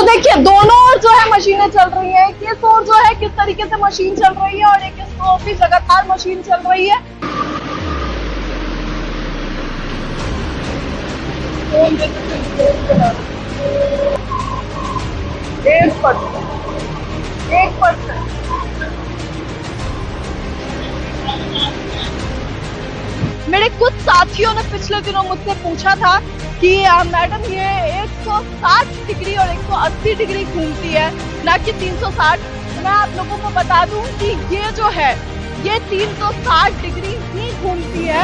देखिए दोनों ओर जो है मशीनें चल रही है, किस ओर जो है किस तरीके से मशीन चल रही है और एक इस ओर भी लगातार मशीन चल रही है। एक परसेंट मेरे कुछ साथियों ने पिछले दिनों मुझसे पूछा था कि मैडम ये 160 डिग्री और 180 डिग्री घूमती है ना कि 360। मैं आप लोगों को बता दूं कि ये जो है ये 360 डिग्री ही घूमती है।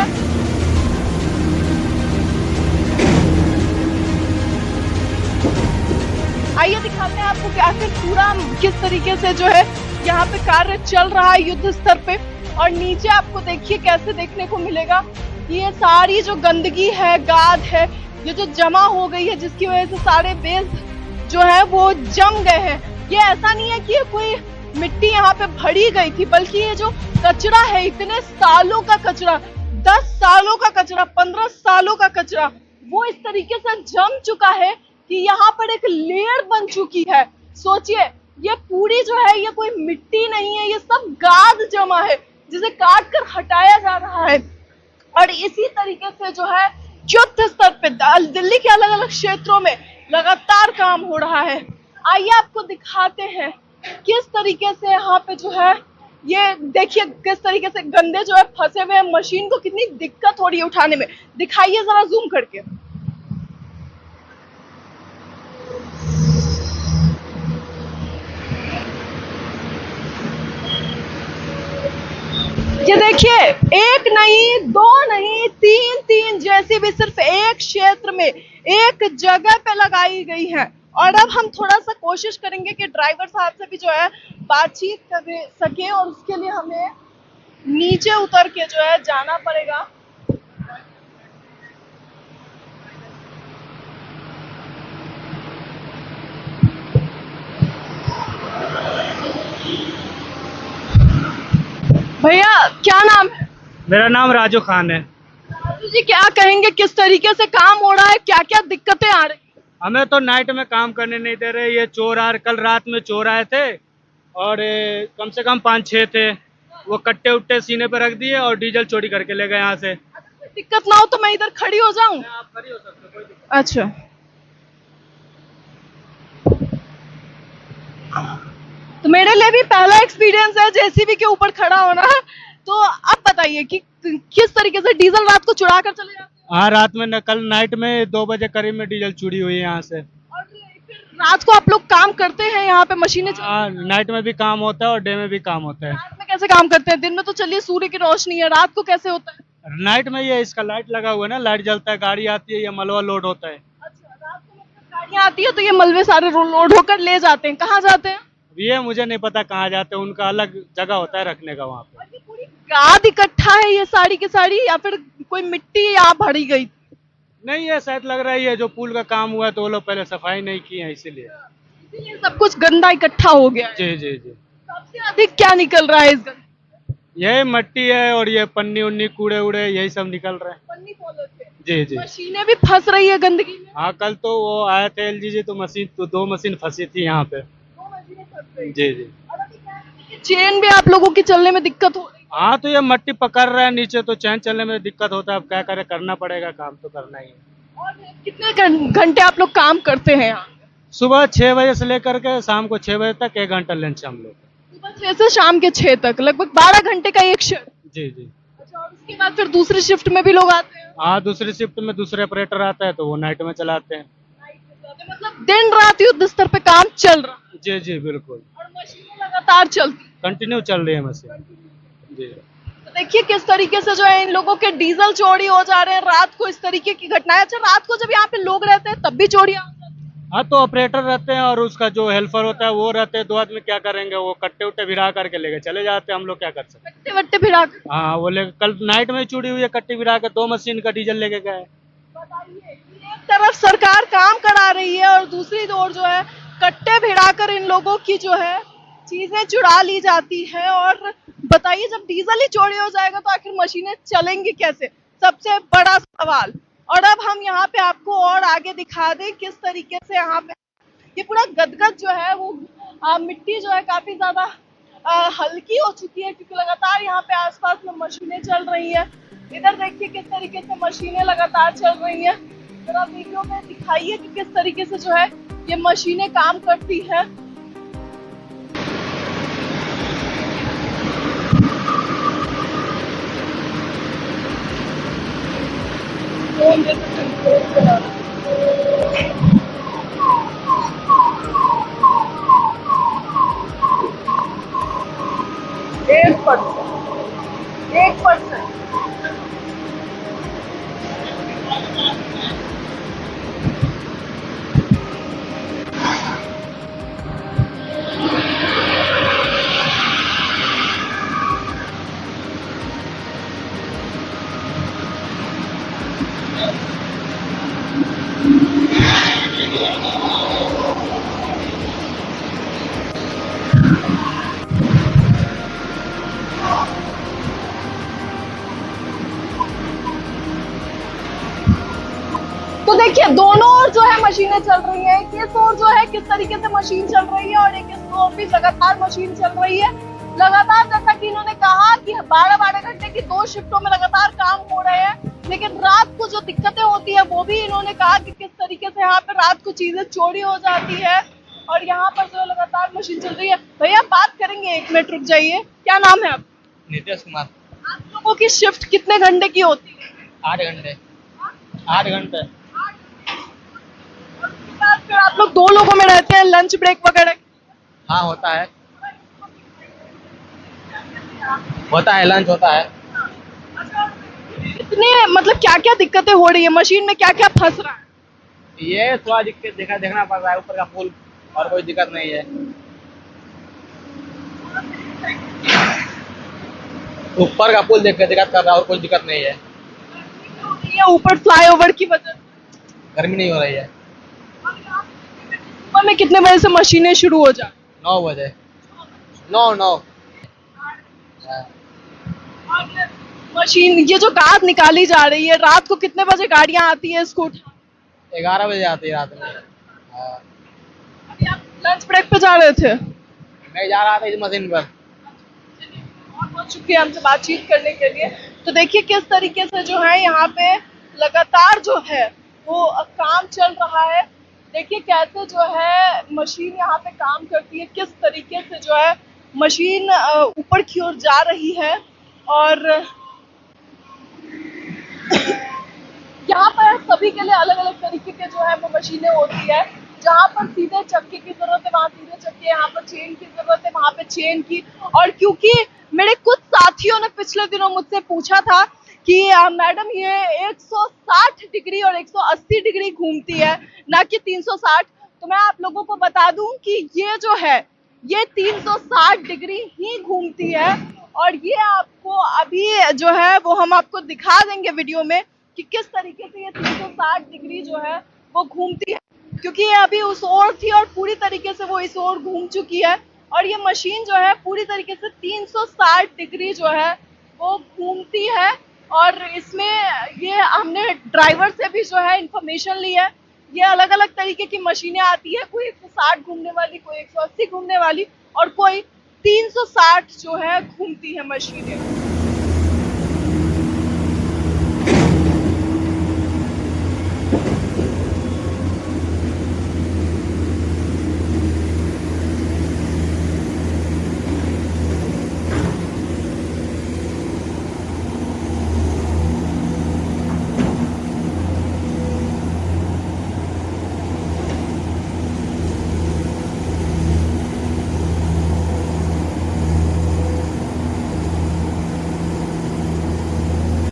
आइए दिखाते हैं आपको कि आखिर पूरा किस तरीके से जो है यहाँ पे कार्य चल रहा है युद्ध स्तर पे। और नीचे आपको देखिए कैसे देखने को मिलेगा, ये सारी जो गंदगी है, गाद है, ये जो जमा हो गई है जिसकी वजह से सारे बेस जो है वो जम गए हैं। ये ऐसा नहीं है कि ये कोई मिट्टी यहाँ पे भरी गई थी, बल्कि ये जो कचरा है, इतने सालों का कचरा, 10 सालों का कचरा, 15 सालों का कचरा, वो इस तरीके से जम चुका है कि यहाँ पर एक लेयर बन चुकी है। सोचिए ये पूरी जो है ये कोई मिट्टी नहीं है, ये सब गाद जमा है जिसे काट कर हटाया जा रहा है। और इसी तरीके से जो है युद्ध स्तर पे दिल्ली के अलग अलग क्षेत्रों में लगातार काम हो रहा है। आइए आपको दिखाते हैं किस तरीके से यहाँ पे जो है ये देखिए किस तरीके से गंदे जो है फंसे हुए हैं, मशीन को कितनी दिक्कत हो रही है उठाने में। दिखाइए जरा जूम करके। ये देखिए एक नहीं, दो नहीं, तीन जेसीबी सिर्फ एक क्षेत्र में, एक जगह पे लगाई गई है। और अब हम थोड़ा सा कोशिश करेंगे कि ड्राइवर साहब से भी जो है बातचीत कर सके और उसके लिए हमें नीचे उतर के जो है जाना पड़ेगा। भैया क्या नाम है? मेरा नाम राजू खान है। राजू जी क्या कहेंगे किस तरीके से काम हो रहा है, क्या क्या दिक्कतें आ रही? हमें तो नाइट में काम करने नहीं दे रहे, ये चोर आ, कल रात में चोर आए थे और कम से कम 5-6 थे। वो कट्टे उट्टे सीने पे रख दिए और डीजल चोरी करके ले गए यहाँ से। दिक्कत ना हो तो मैं इधर खड़ी हो जाऊं? आप खड़ी हो सकते हो, कोई दिक्कत। अच्छा तो मेरे लिए भी पहला एक्सपीरियंस है जेसीबी के ऊपर खड़ा होना। तो अब बताइए कि किस तरीके से डीजल रात को चुरा कर चले जाते हैं? हाँ रात में कल नाइट में 2 बजे करीब में डीजल चोरी हुई है यहाँ से। और फिर रात को आप लोग काम करते हैं यहाँ पे मशीनें हाँ नाइट में भी काम होता है और डे में भी काम होता है। रात में कैसे काम करते हैं? दिन में तो चलिए सूर्य की रोशनी है, रात को कैसे होता है? नाइट में ये इसका लाइट लगा हुआ है ना, लाइट जलता है, गाड़ी आती है, ये मलबा लोड होता है। अच्छा रात को मतलब गाड़ियाँ आती है तो ये मलबे सारे लोड होकर ले जाते हैं, कहाँ जाते हैं? ये मुझे नहीं पता कहाँ जाते हैं, उनका अलग जगह होता है रखने का वहाँ पे। और ये पूरी गाद इकट्ठा है ये साड़ी की साड़ी, या फिर कोई मिट्टी यहाँ भरी गई? नहीं ये शायद लग रहा है ये जो पुल का काम हुआ है तो वो लोग पहले सफाई नहीं की है इसीलिए सब कुछ गंदा इकट्ठा हो गया है। जी जी जी। सबसे अधिक क्या निकल रहा है इस गंदे? यही मट्टी है और ये पन्नी उन्नी कूड़े उड़े यही सब निकल रहे हैं। पन्नी पॉलिथीन। जी जी। मशीनें भी फंस रही है गंदगी में। हाँ कल तो वो आए थे एलजीजी तो मशीन तो 2 मशीन फंसी थी यहाँ पे। 2 मशीनें फंस रही। जी जी। और अभी क्या है कि चेन भी आप लोगों की चलने में दिक्कत हो रही है। हाँ तो ये मट्टी पकड़ रहा है नीचे तो चैन चलने में दिक्कत होता है, अब क्या करे, करना पड़ेगा, काम तो करना ही है। और कितने घंटे आप लोग काम करते हैं यहाँ? सुबह 6 बजे से लेकर के शाम को 6 बजे तक 1 घंटा लंच हम लोग। सुबह 6 से शाम के 6 तक, लगभग 12 घंटे का एक शिफ्ट। जी जी। अच्छा और उसके बाद फिर दूसरी शिफ्ट में भी लोग आते हैं? हाँ दूसरी शिफ्ट में दूसरे ऑपरेटर आता है तो वो नाइट में चलाते हैं। नाइट में चलाते हैं, मतलब दिन रात युद्ध स्तर पे काम चल रहा है। जी जी बिल्कुल। और मशीनें लगातार चलती कंटिन्यू चल रही है मशीन। जी। तो देखिए किस तरीके से जो है इन लोगों के डीजल चोरी हो जा रहे हैं रात को, इस तरीके की घटनाएं। अच्छा रात को जब यहाँ पे लोग रहते हैं तब भी चोरियां हो जाती हैं? हाँ तो ऑपरेटर रहते हैं और उसका जो हेल्पर होता है वो रहते हैं, 2 आदमी क्या करेंगे, वो कट्टे उट्टे भिड़ा करके लेके चले जाते हैं, हम लोग क्या कर सकते हैं। कट्टे वट्टे भिड़ा कर? हाँ वो ले कल नाइट में चोरी हुई है, कट्टी भिड़ा के 2 मशीन का डीजल लेके गए। बताइए एक तरफ सरकार काम करा रही है और दूसरी ओर जो है कट्टे भिड़ाकर इन लोगों की जो है चीजें चुरा ली जाती है। और बताइए जब डीजल ही चोरी हो जाएगा तो आखिर मशीनें चलेंगी कैसे, सबसे बड़ा सवाल। और अब हम यहाँ पे आपको और आगे दिखा दें किस तरीके से यहाँ पे ये पूरा गदगद जो है वो मिट्टी जो है काफी ज्यादा हल्की हो चुकी है, क्योंकि लगातार यहाँ पे आसपास में मशीनें चल रही हैं। इधर देखिए किस तरीके से मशीनें लगातार चल रही हैं। जरा वीडियो में दिखाइए कि किस तरीके से जो है ये मशीनें काम करती हैं। एक परसेंट तो देखिए दोनों ओर जो है मशीनें चल रही हैं। इस ओर जो है किस तरीके से मशीन चल रही है और एक इस ओर भी लगातार मशीन चल रही है। लगातार जैसा कि इन्होंने कहा कि 12-12 घंटे की 2 शिफ्टों में लगातार काम हो रहे हैं, लेकिन रात को जो दिक्कतें होती है वो भी इन्होंने कहा कि किस तरीके से यहाँ पे रात को चीजें चोरी हो जाती है और यहाँ पर जो लगातार मशीन चल रही है। भैया बात करेंगे, 1 मिनट रुक जाइए। क्या नाम है आप? नीतीश कुमार। आप लोगों की शिफ्ट कितने घंटे की होती है? 8 घंटे। 8 घंटे। फिर आप लोग 2 लोगों में रहते हैं, लंच ब्रेक वगैरह? हाँ होता है लंच होता है। इतने मतलब क्या क्या दिक्कतें हो रही है मशीन में, क्या क्या फंस रहा है? ये थोड़ा दिक्कत देखना पड़ रहा है, ऊपर का पुल, और कोई दिक्कत नहीं है। ऊपर का पुल देख के दिक्कत कर रहा है और कोई दिक्कत नहीं है। ये ऊपर फ्लाईओवर की वजह से गर्मी नहीं हो रही है। सुबह में कितने बजे से मशीनें शुरू हो जाती? 9 बजे। 9। मशीन ये जो गाद निकाली जा रही है, रात को कितने बजे गाड़ियां आती है इसको उठा? 11 बजे आती है रात में। हाँ। अभी आप लंच ब्रेक पे जा रहे थे? मैं जा रहा था इस मशीन पर। बहुत बहुत शुक्रिया हमसे बातचीत करने के लिए। तो देखिए किस तरीके से जो है यहाँ पे लगातार जो है वो काम चल रहा है। देखिए कैसे जो है मशीन यहाँ पे काम करती है, किस तरीके से जो है मशीन ऊपर की ओर जा रही है। और यहाँ पर सभी के लिए अलग अलग तरीके के जो है वो मशीनें होती है। जहाँ पर सीधे चक्के की जरूरत है वहाँ सीधे चक्के, यहाँ पर चेन की जरूरत है वहाँ पे चेन की। और क्योंकि मेरे कुछ साथियों ने पिछले दिनों मुझसे पूछा था कि मैडम ये 160 डिग्री और 180 डिग्री घूमती है, ना कि 360, तो मैं आप लोगों को बता दूं कि ये जो है ये 360 डिग्री ही घूमती है। और ये आपको अभी जो है वो हम आपको दिखा देंगे वीडियो में कि किस तरीके से ये 360 डिग्री जो है वो घूमती है, क्योंकि ये अभी उस ओर थी और पूरी तरीके से वो इस ओर घूम चुकी है। और ये मशीन जो है पूरी तरीके से 360 डिग्री जो है वो घूमती है। और इसमें ये हमने ड्राइवर से भी जो है इंफॉर्मेशन ली है। ये अलग अलग तरीके की मशीनें आती है, कोई 160 घूमने वाली, कोई 180 घूमने वाली और कोई 360 जो है घूमती है मशीनें।